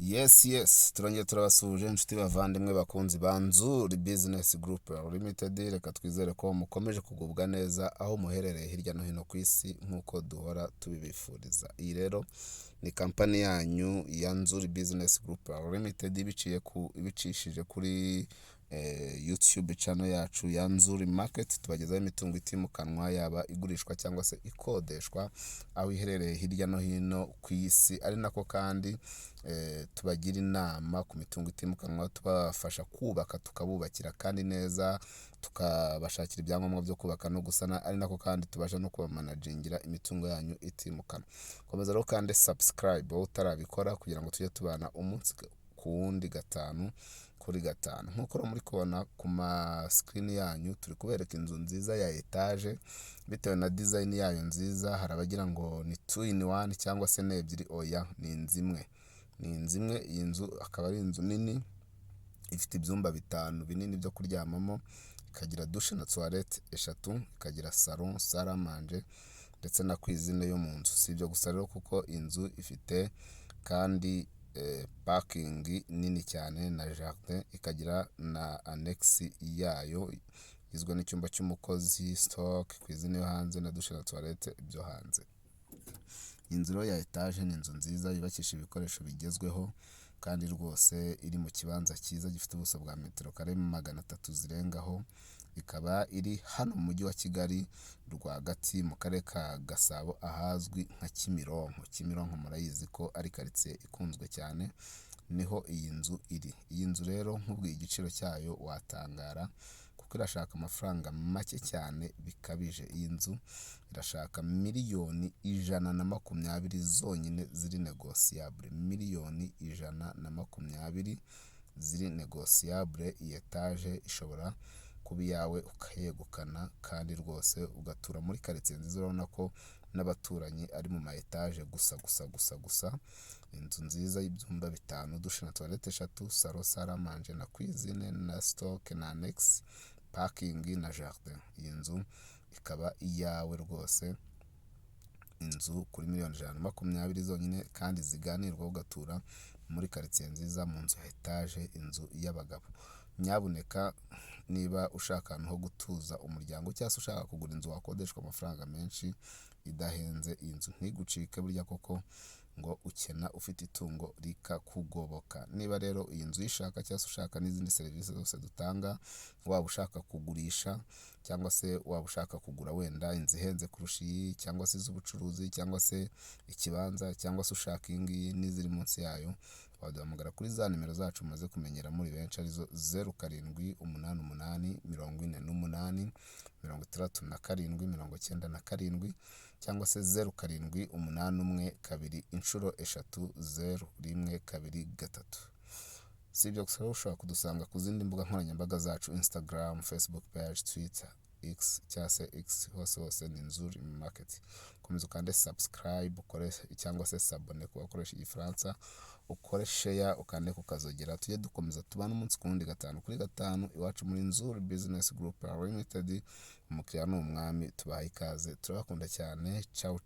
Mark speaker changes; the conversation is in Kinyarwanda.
Speaker 1: Yes, turongeye turabasuhuje inshuti bavandimwe bakunzi ba Nzuri Business Group Limited. Reka twizere ko mukomeje kugubwa neza aho muherereye hirya no hino ku isi nk'uko duhora tubibifuriza. Iyi rero ni kampani yanyu ya Nzuri Business Group Limited ibicishije kuri YouTube channel yacu ya Nzuri Market. Tubagezaho imitungo itimukanwa yaba igurishwa cyangwa se ikodeshwa aho iherereye hirya no hino ku isi, ari nako kandi tubagira inama ku mitungo itimukanwa, tubafasha kubaka tukabubakira kandi neza, tukabashakira ibyangombwa byo kubaka no gusana, ari nako kandi tubasha no kubamanagingira imitungo yanyu itimukanwa. Komeza rero kandi subscribe wowe utarabikora kugira ngo tujye tubana umunsi ku wundi gatanu kuri gatanu. Nk'uko muri kubona ku ma screen yanyu turi kubereka inzu nziza ya etage bitewe na design yayo nziza. Hari abagira ngo ni 2 in 1 cyangwa se n'ebyiri, oya ni inzu imwe. Iyi nzu akaba ari inzu nini ifite ibyumba bitanu binini byo kuryamamo, ikagira douche na toilette eshatu, ikagira salon, salle à manger ndetse na cuisine yo mu nzu. Si ibyo gusa rero kuko inzu ifite kandi parking nini cyane na jardin, ikagira na annex yayo igizwe n'icyumba cy'umukozi, stock, cuisine yo hanze na douche na toilette byo hanze. Inzu ya etage ni inzu nziza yubakisha ibikoresho bigezweho kandi rwose iri mu kibanza cyiza gifite ubuso bwa metero kare 300 zirengaho. Ikaba iri hano mu mujyi wa Kigali rwagati mu karere ka Gasabo ahazwi nka Kimironko. Kimironko murayizi ko ari quartier ikunzwe cyane, niho iyi nzu iri. Iyi nzu rero nk'ubwiye igiciro cyayo watangara kuko irashaka amafaranga make cyane bikabije. Iyi nzu irashaka miliyoni 120 zonyine ziri negociable, miliyoni 120 ziri negociable. Iyi etage ishobora kuba yawe ukayegukana kandi rwose ugatura muri quartier nziza. Urabona ko n'abaturanyi ari mu ma etage gusa. Inzu nziza y'ibyumba bitanu, douche na toilette eshatu, salon, salle à manger na cuisine na stock na annex, parking na jardin. Iyi nzu ikaba iyawe rwose, inzu kuri miliyoni 120 zonyine kandi ziganirwa, ugatura muri quartier nziza mu nzu ya etage, inzu y'abagabo. Nyabuneka niba ushaka ahantu ho gutuza umuryango cyangwa se ushaka kugura inzu wakodeshwa amafaranga menshi idahenze, iyi nzu ntigucike burya koko ngo ukena ufite itungo rikakugoboka. Niba rero iyi nzu uyishaka cyangwa se ushaka n'izindi serivisi zose dutanga, waba ushaka kugurisha cyangwa se waba ushaka kugura wenda inzu ihenze kurusha iyi cyangwa se iz'ubucuruzi cyangwa se ikibanza cyangwa se ushaka iyi ngiyi n'iziri munsi yayo, waduhamagara kuri za nimero zacu mumaze kumenyera muri benshi, arizo 0788 48 67 cyangwa se 0781 inshuro 3 Si ibyo gusa, ushobora kudusanga ku zindi mbuga nkoranyambaga zacu: Instagram, Facebook page, Twitter, X cyangwa se X, hose ni Nzuri Market. Komeza ukande subscribe cyangwa se s'abonner ku bakoresha igifaransa, ukore share, ukande kukazogera. Tujye dukomeza tubana umunsi ku wundi gatanu kuri gatanu iwacu muri Nzuri Business Group Limited. Umukiriya ni umwami, tubaha ikaze, turabakunda cyane. Ciao.